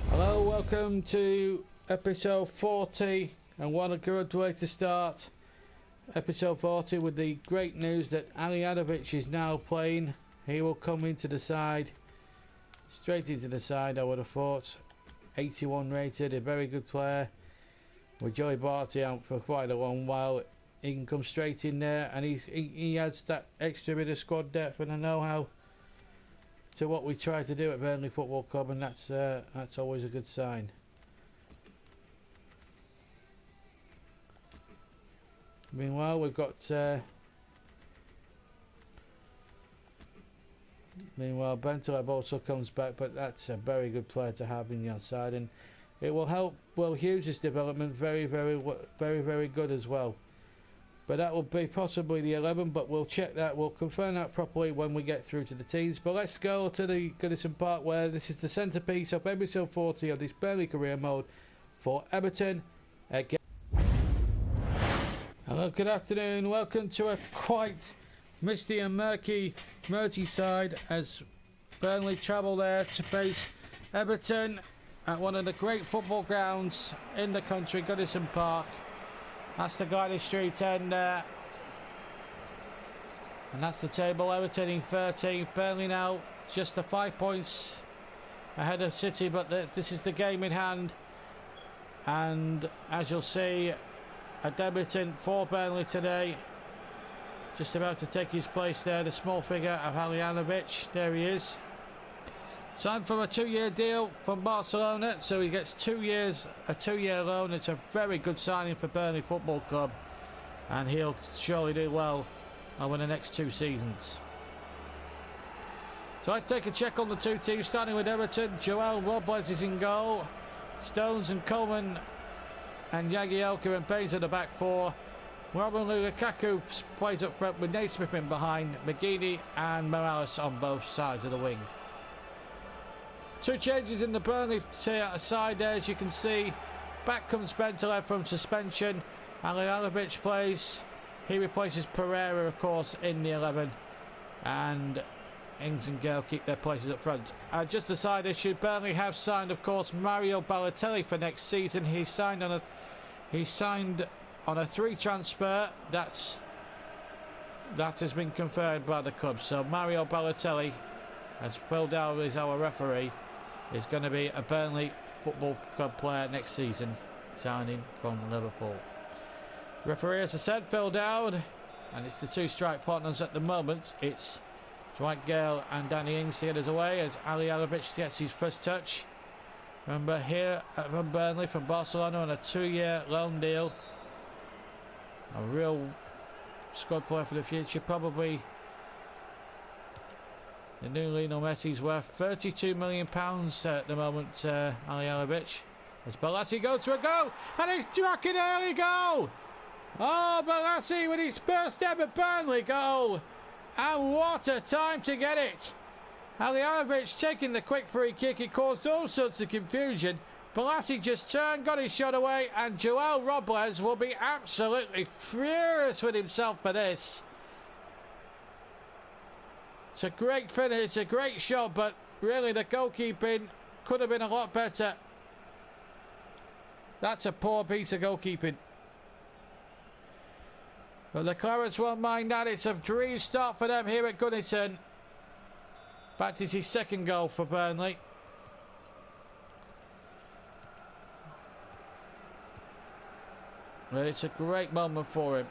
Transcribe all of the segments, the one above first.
Hello, welcome to episode 40, and what a good way to start episode 40 with the great news that Alianovic is now playing. He will come into the side, straight into the side, I would have thought. 81 rated, a very good player. With Joey Barty out for quite a long while, he can come straight in there, and he adds that extra bit of squad depth and a know-how to what we try to do at Burnley Football Club, and that's always a good sign. Meanwhile, we've got Bentaleb also comes back, but that's a very good player to have in the outside, and it will help Will Hughes' development very good as well. But that will be possibly the 11, but we'll check that, we'll confirm that properly when we get through to the teams. But let's go to the Goodison Park, where this is the centrepiece of episode 40 of this Burnley career mode for Everton again. Hello, good afternoon, welcome to a quite misty and murky Merseyside as Burnley travel there to face Everton at one of the great football grounds in the country, Goodison Park. That's the Gladys Street end there, and that's the table. Everton in 13th, Burnley now just the 5 points ahead of City, but this is the game in hand, and as you'll see, a debutant for Burnley today, just about to take his place there, the small figure of Alianovic. There he is, signed for a 2-year deal from Barcelona, so he gets 2 years, a 2-year loan. It's a very good signing for Burnley Football Club, and he'll surely do well over the next 2 seasons. So I take a check on the two teams, starting with Everton. Joel Robles is in goal, Stones and Coleman and Jagielka and Baines at the back four. Romelu Lukaku plays up front with Naismith in behind, McGeady and Morales on both sides of the wing. 2 changes in the Burnley side there, as you can see. Back comes Bentaleb from suspension. Alianovic plays. He replaces Pereira, of course, in the 11. And Ings and Gale keep their places up front. Just a side issue, Burnley have signed, of course, Mario Balotelli for next season. He signed on a 3 transfer. That has been confirmed by the club. So Mario Balotelli, as Phil Dowd is our referee, is going to be a Burnley Football Club player next season, signing from Liverpool. Referee, as I said, Phil Dowd, and it's the 2 strike partners at the moment. It's Dwight Gale and Danny Ings to get us away as Alianovic gets his first touch. Remember, here from Burnley, from Barcelona on a 2-year loan deal. A real squad player for the future, probably. The new Lionel Messi's worth £32 million at the moment, Alianovic. As Balassi goes for a goal, and he's struck an early goal! Oh, Balassi with his first ever Burnley goal! And what a time to get it! Alianovic taking the quick free kick, it caused all sorts of confusion. Balassi just turned, got his shot away, and Joel Robles will be absolutely furious with himself for this. It's a great finish, it's a great shot, but really the goalkeeping could have been a lot better. That's a poor piece of goalkeeping. But the Clarets won't mind that. It's a dream start for them here at Goodison. That is his 2nd goal for Burnley. Well, it's a great moment for him.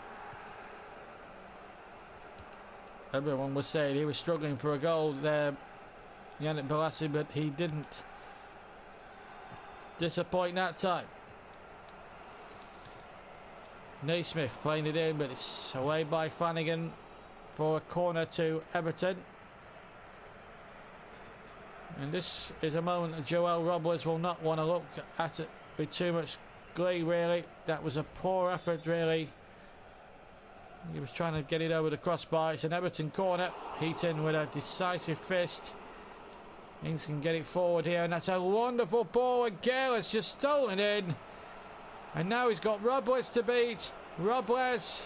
Everyone was saying he was struggling for a goal there, Yannick Balassi, but he didn't disappoint that time. Naismith playing it in, but it's away by Flanagan for a corner to Everton. And this is a moment that Joel Robles will not want to look at it with too much glee, really. That was a poor effort, really. He was trying to get it over the crossbar. It's an Everton corner. Heaton with a decisive fist. Ings can get it forward here, and that's a wonderful ball, and Gale has just stolen in. And now he's got Robles to beat. Robles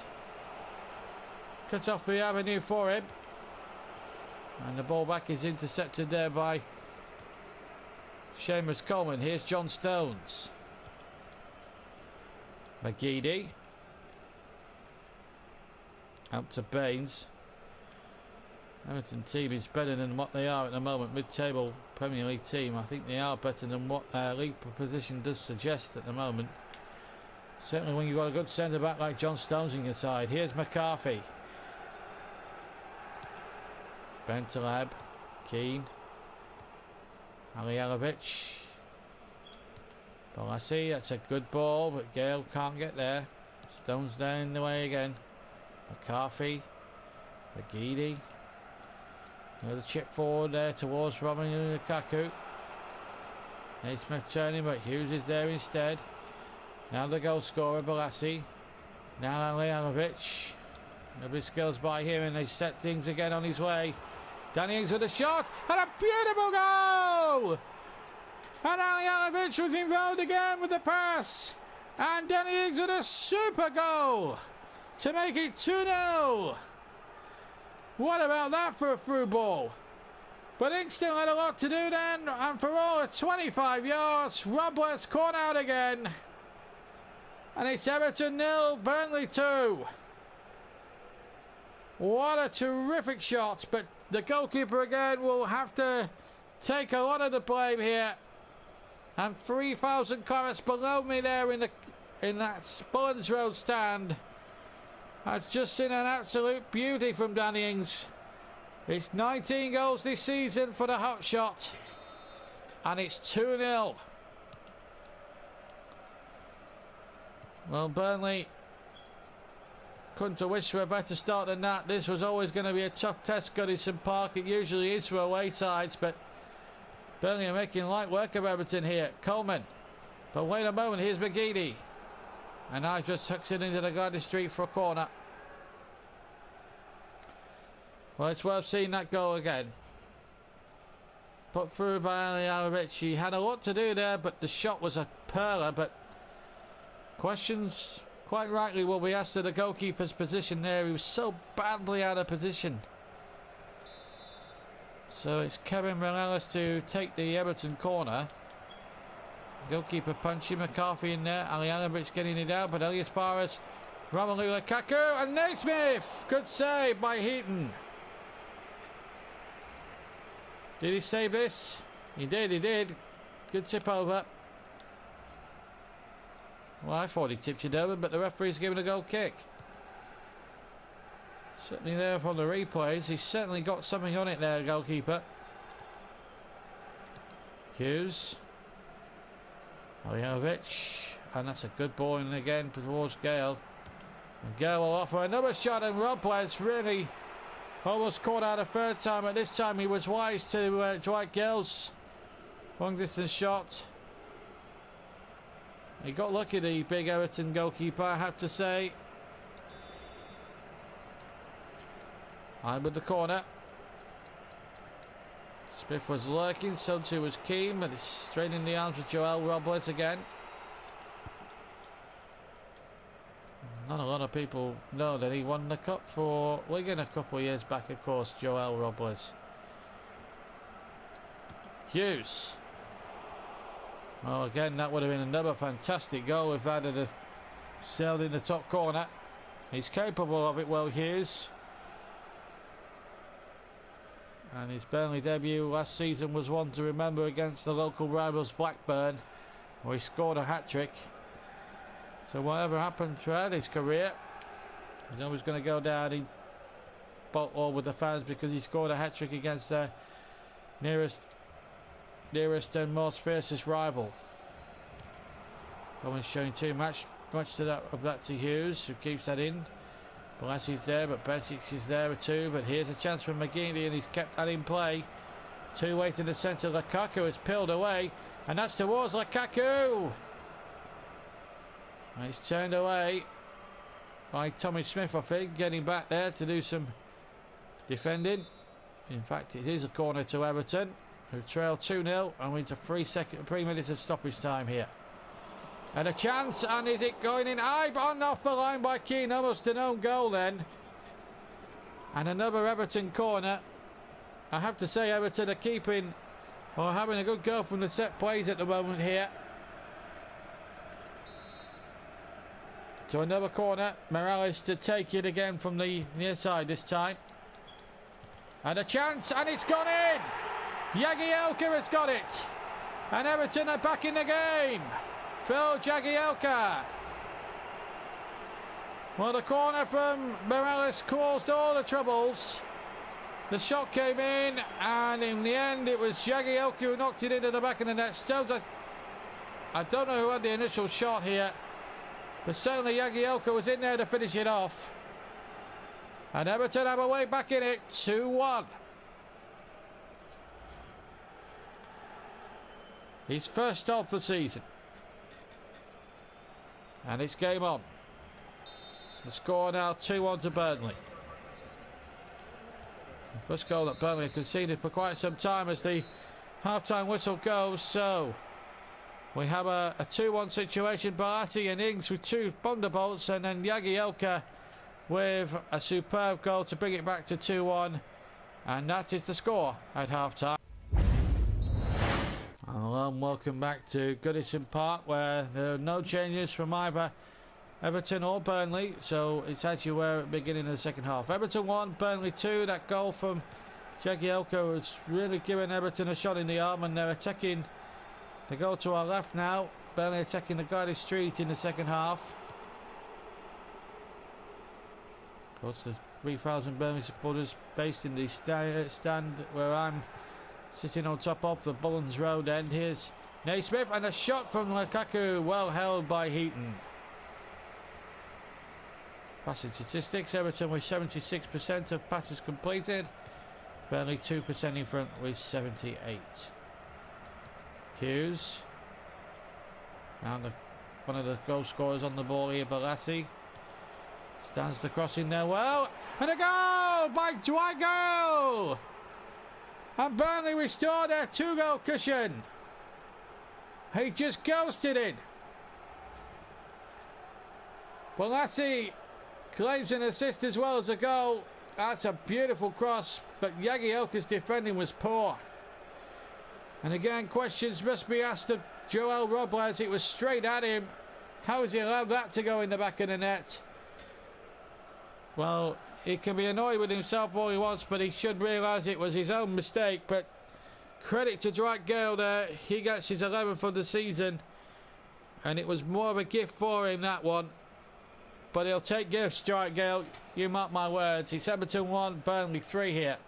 cut off the avenue for him. And the ball back is intercepted there by Seamus Coleman. Here's John Stones. McGeady. Out to Baines. Everton team is better than what they are at the moment. Mid-table Premier League team. I think they are better than what their league position does suggest at the moment. Certainly when you've got a good centre-back like John Stones in your side. Here's McCarthy. Bentaleb. Keane. Aliovic. Balassi, that's a good ball, but Gale can't get there. Stones down in the way again. McCarthy. McGeady. Another chip forward there towards Romelu Lukaku. Naismith turning, but Hughes is there instead. Now the goal scorer, Balassi. Now Aliovic. Nobody skills by him, and they set things again on his way. Danny Ings with a shot, and a beautiful goal! And Aliovic was involved again with the pass. And Danny Ings with a super goal to make it 2-0. What about that for a through ball? But Ings still had a lot to do then, and for all of 25 yards, Robles caught out again. And it's Everton 0, Burnley 2. What a terrific shot, but the goalkeeper again will have to take a lot of the blame here. And 3,000 comments below me there in that Bullens Road stand. I've just seen an absolute beauty from Danny Ings. It's 19 goals this season for the hot shot, and it's 2-0. Well, Burnley couldn't have wished for a better start than that. This was always going to be a tough test, Goodison Park. It usually is for away sides, but Burnley are making light work of Everton here. Coleman. But wait a moment, here's McGeady. And I just hooks it into the Gladys Street for a corner. Well, it's worth seeing that goal again. Put through by Aliovic. He had a lot to do there, but the shot was a perler. But questions, quite rightly, will be asked of the goalkeeper's position there. He was so badly out of position. So it's Kevin Morales to take the Everton corner. Goalkeeper punching, McCarthy in there. Aliovic getting it out, but Elias Barras, Romelu Lukaku, and Naismith! Good save by Heaton. Did he save this? He did. Good tip over. Well, I thought he tipped it over, but the referee's given a goal kick. Certainly there from the replays. He's certainly got something on it there, goalkeeper. Hughes. Aliovic. And that's a good ball in again towards Gale. And Gale will offer another shot, and Robles really almost caught out a third time, but this time he was wise to Dwight Gale's long distance shot. He got lucky, the big Everton goalkeeper, I have to say. I'm with the corner. Smith was lurking, so too was Keane, but it's straight in the arms of Joel Robles again. Not a lot of people know that he won the cup for Wigan a couple of years back, of course, Joel Robles. Hughes. Well, again, that would have been another fantastic goal if that had sailed in the top corner. He's capable of it, well, Hughes. And his Burnley debut last season was one to remember against the local rivals Blackburn, where he scored a hat-trick. So whatever happened throughout his career, he's always going to go down in all with the fans because he scored a hat-trick against their nearest and most fiercest rival. Coleman's showing too much of that to Hughes, who keeps that in. Balassi's there, but Betic is there too. But here's a chance for McGeady, and he's kept that in play. Two-way to the centre. Lukaku is peeled away, and that's towards Lukaku. And it's turned away by Tommy Smith, I think, getting back there to do some defending. In fact, it is a corner to Everton, who trail 2-0, and we're into 3 minutes of stoppage time here. And a chance, and is it going in high, on off the line by Keane, almost an own goal then. And another Everton corner. I have to say Everton are keeping or having a good go from the set plays at the moment here. To another corner. Morales to take it again from the near side this time. And a chance, and it's gone in! Jagielka has got it! And Everton are back in the game! Phil Jagielka! Well, the corner from Morales caused all the troubles. The shot came in, and in the end it was Jagielka who knocked it into the back of the net. Stones, I don't know who had the initial shot here, but certainly Jagielka was in there to finish it off. And Everton have a way back in it, 2-1. His first of the season. And it's game on. The score now 2-1 to Burnley. The first goal that Burnley conceded for quite some time as the half-time whistle goes. So we have a 2-1 situation. Barati and Ings with 2 thunderbolts, and then Jagielka with a superb goal to bring it back to 2-1. And that is the score at half-time. Hello and welcome back to Goodison Park, where there are no changes from either Everton or Burnley, so it's as you were at the beginning of the second half. Everton 1, Burnley 2. That goal from Jagielka was really giving Everton a shot in the arm, and they're attacking the goal to our left now. Burnley attacking the guided street in the second half. Of course, there's 3,000 Burnley supporters based in the stand where I'm sitting on top of the Bullens Road end. Here's Naismith, and a shot from Lukaku, well held by Heaton. Passing statistics, Everton with 76% of passes completed. Burnley 2% in front with 78. Hughes. And one of the goal scorers on the ball here, Balassi. Stands the cross in there well. And a goal by Dwight Gale! And Burnley restored their 2-goal cushion. He just ghosted it. Balassi claims an assist as well as a goal. That's a beautiful cross, but Jagielka's defending was poor. And again, questions must be asked of Joel Robles. It was straight at him. How has he allowed that to go in the back of the net? Well, he can be annoyed with himself all he wants, but he should realise it was his own mistake. But credit to Dwight Gale there. He gets his 11th of the season, and it was more of a gift for him, that one. But he'll take gifts, Dwight Gale. You mark my words. It's Everton 1, Burnley 3 here.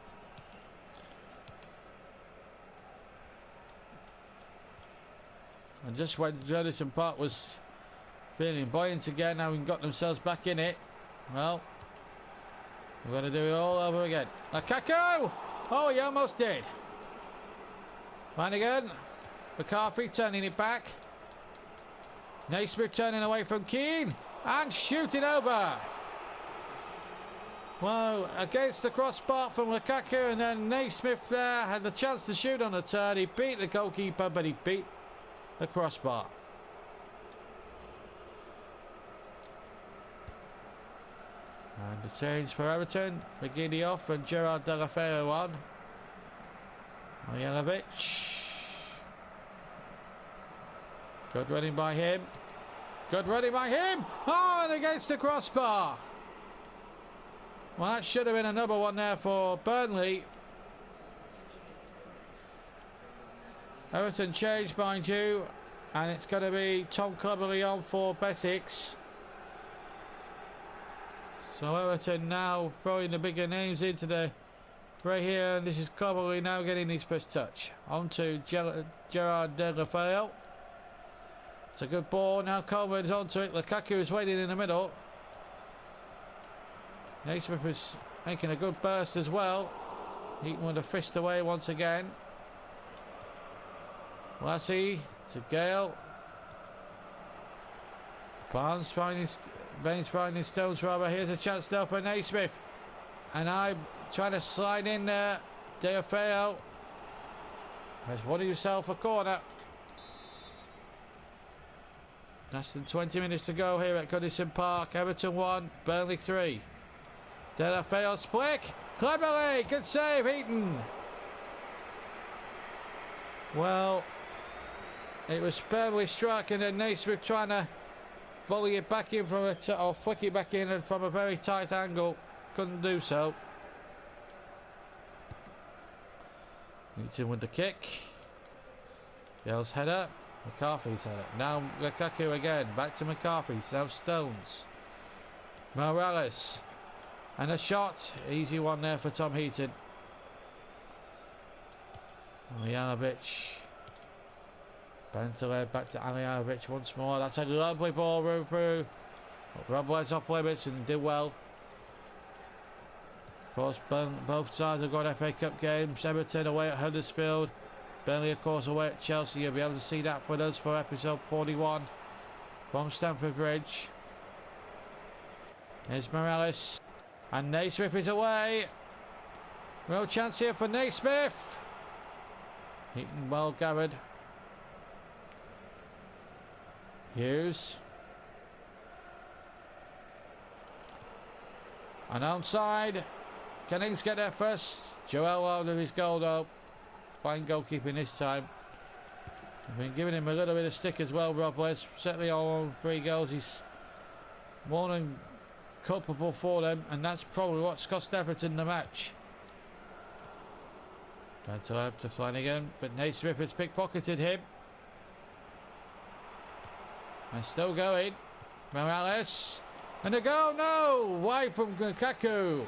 And just when Goodison Park was feeling buoyant again, now we've got themselves back in it. Well, we're going to do it all over again. Lukaku! Oh, he almost did. Flanagan. McCarthy turning it back. Naismith turning away from Keane. And shooting over. Well, against the crossbar from Lukaku, and then Naismith there had the chance to shoot on the turn. He beat the goalkeeper, but he beat the crossbar. And the change for Everton. McGeady off and Gerard Delafeo on. Ojanovic. Good running by him. Good running by him. Oh, and against the crossbar. Well, that should have been another one there for Burnley. Everton changed, mind you, and it's going to be Tom Cleverley on for Besix. So Everton now throwing the bigger names into the fray here, and this is Cleverley now getting his first touch. On to Gerard Delafeo. It's a good ball. Now Coleman's onto it. Lukaku is waiting in the middle. Naismith is making a good burst as well. Heaton with a fist away once again. Lassie to Gale. Baines finding Stones rather. Here's a chance now for Naismith. And I'm trying to slide in there. Delafeo has won himself a corner. Less than 20 minutes to go here at Goodison Park. Everton 1, Burnley 3. Then a failed split. Cleverly, good save, Eaton. Well, it was Burnley struck, and then Naismith trying to volley it back in from or flick it back in, and from a very tight angle, couldn't do so. Eaton with the kick. Gale's header. McCarthy's header. Now Lukaku again. Back to McCarthy. South Stones. Morales. And a shot. Easy one there for Tom Heaton. Alijanovic. Bentaleb back to Alijanovic once more. That's a lovely ball run through. Rob Web's off limits and did well. Of course, both sides have got FA Cup games. Everton away at Huddersfield. Burnley, of course, away at Chelsea. You'll be able to see that with us for episode 41 from Stamford Bridge. Here's Morales. And Naismith is away. No chance here for Naismith. Eaton well gathered. Hughes. And onside. Can Ings get there first? Joel out of his goal though. Fine goalkeeping this time. I've been giving him a little bit of stick as well, Rob West. Certainly on 3 goals. He's more than culpable for them, and that's probably what's cost Everton the match. Bentaleb to Flanagan, but Naismith has pickpocketed him. And still going. Morales. And a goal, no! Wide from Lukaku.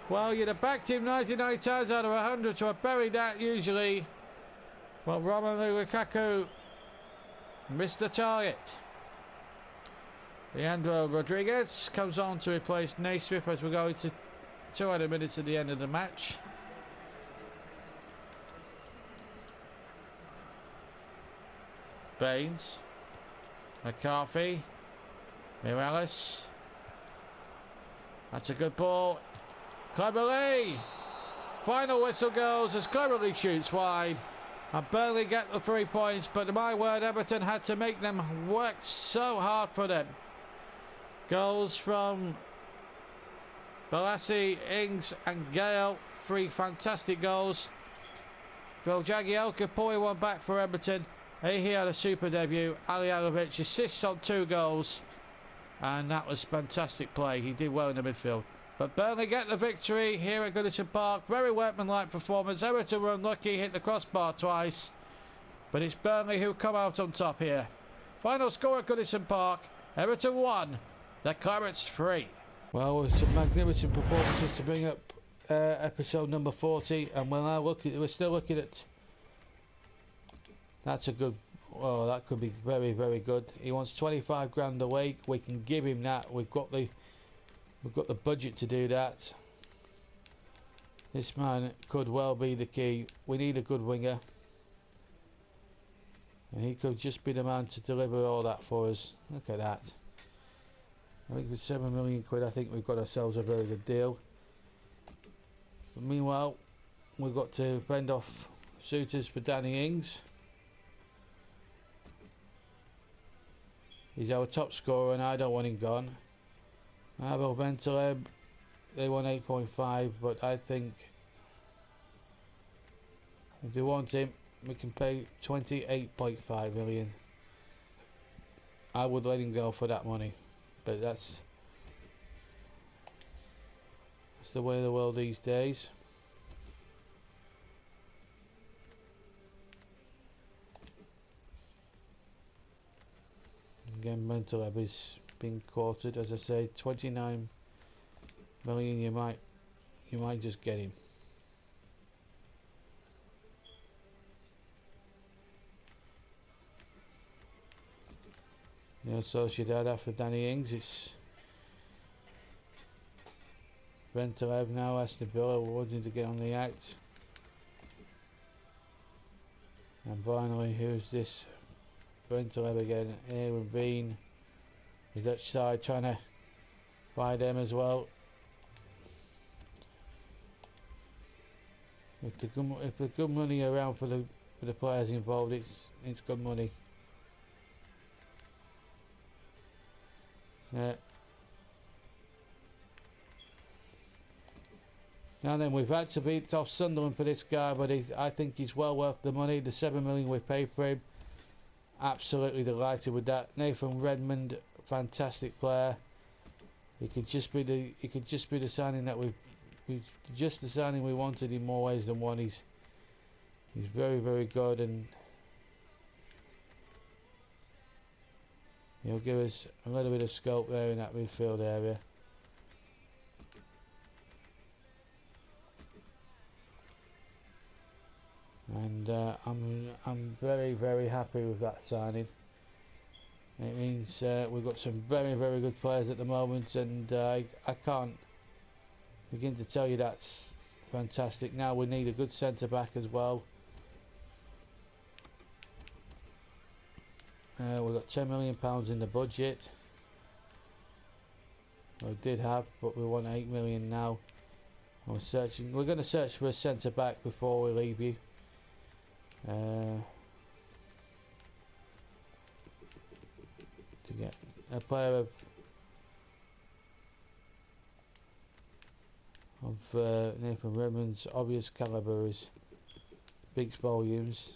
Well, you'd have backed him 99 times out of 100, so I buried that usually. Well, Romelu Lukaku missed the target. Leandro Rodriguez comes on to replace Naismith as we go into 200 minutes at the end of the match. Baines. McCarthy. Morales. That's a good ball. Cleverly. Final whistle goes as Cleverly shoots wide. And Burnley get the 3 points, but my word, Everton had to make them work so hard for them. Goals from Balassi, Ings and Gale. 3 fantastic goals. Bill Jagielka pulling one back for Everton. He had a super debut. Alijanovic assists on 2 goals. And that was fantastic play. He did well in the midfield. But Burnley get the victory here at Goodison Park. Very workmanlike performance. Everton were unlucky, hit the crossbar twice. But it's Burnley who come out on top here. Final score at Goodison Park. Everton 1. The Clarets 3. Well, with some magnificent performances to bring up episode number 40. And we're still looking at... That's a good... Oh, that could be very, very good. He wants 25 grand a week. We can give him that. We've got the budget to do that. This man could well be the key. We need a good winger. And he could just be the man to deliver all that for us. Look at that. I think with 7 million quid, I think we've got ourselves a very good deal. But meanwhile, we've got to fend off suitors for Danny Ings. He's our top scorer and I don't want him gone. Abel Bentaleb, they want 8.5, but I think if they want him, we can pay 28.5 million. I would let him go for that money, but that's the way of the world these days. Again, Bentaleb is being quoted, as I say, 29 million. You might just get him. You know, Sociedad after Danny Ings, it's Bentaleb now. Aston Villa wanting to get on the act. And finally, who's this? Bentaleb again. Aaron Bean, the Dutch side trying to buy them as well. If the good money around for the players involved, it's good money. Yeah. Now then, we've had to beat off Sunderland for this guy, but I think he's well worth the money. The 7 million we paid for him. Absolutely delighted with that. Nathan Redmond, fantastic player. He could just be the signing that just the signing we wanted in more ways than one. He's very, very good, and he'll give us a little bit of scope there in that midfield area. And I'm very, very happy with that signing. It means we've got some very, very good players at the moment, and I can't begin to tell you that's fantastic. Now we need a good centre back as well. We've got £10 million in the budget. We did have, but we want 8 million now. We're searching. We're going to search for a centre back before we leave you. To get a player of Nathan Redmond's obvious calibre is speaks volumes.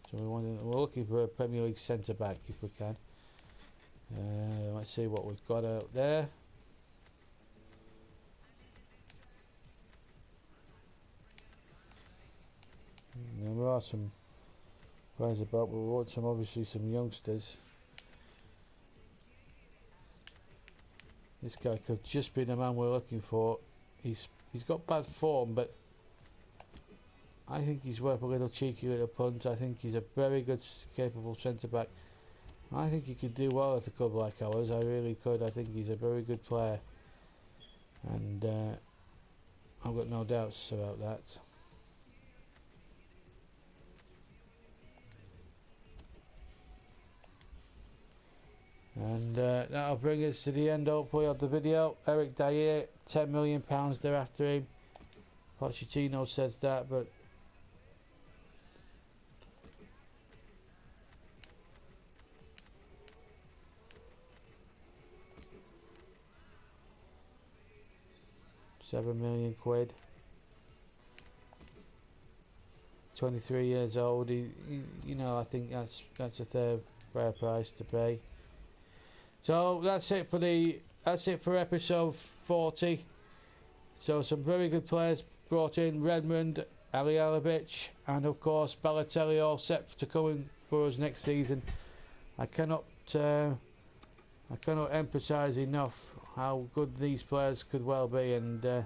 So we're looking for a Premier League centre back if we can. Let's see what we've got out there. There are some players about, but we want obviously some youngsters. This guy could just be the man we're looking for. He's got bad form, but I think he's worth a little cheeky little punt. I think he's a very good, capable centre back. I think he could do well at a club like ours. I really could. I think he's a very good player, and I've got no doubts about that. And that'll bring us to the end, hopefully, of the video. Eric Dyer, £10 million they're after him. Pochettino says that, but £7 million. 23 years old. You know, I think that's a fair price to pay. So that's it for episode 40. So some very good players brought in: Redmond, Alialovic, and of course Balotelli, all set to come in for us next season. I cannot emphasise enough how good these players could well be, and I'm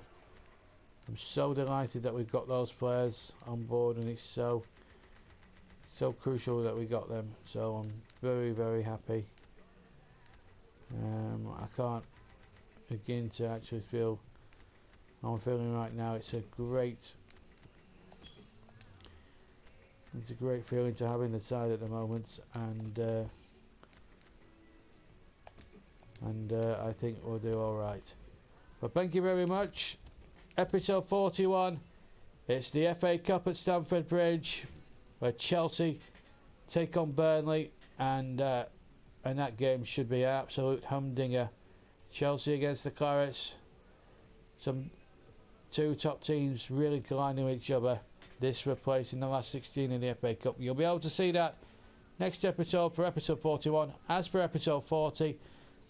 so delighted that we've got those players on board, and it's so crucial that we got them. So I'm very, very happy. I can't begin to actually feel how I'm feeling right now. It's a great feeling to have in the side at the moment, and I think we'll do all right. But thank you very much. Episode 41. It's the FA Cup at Stamford Bridge, where Chelsea take on Burnley, and that game should be an absolute humdinger. Chelsea against the Clarets. Some two top teams really colliding with each other. This replacing the last 16 in the FA Cup. You'll be able to see that next episode for episode 41. As for episode 40,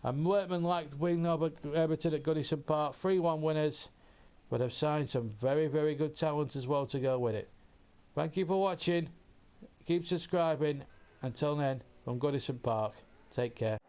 Workman liked winning over Everton at Goodison Park. 3-1 winners, but have signed some very, very good talent as well to go with it. Thank you for watching. Keep subscribing. Until then, from Goodison Park, take care.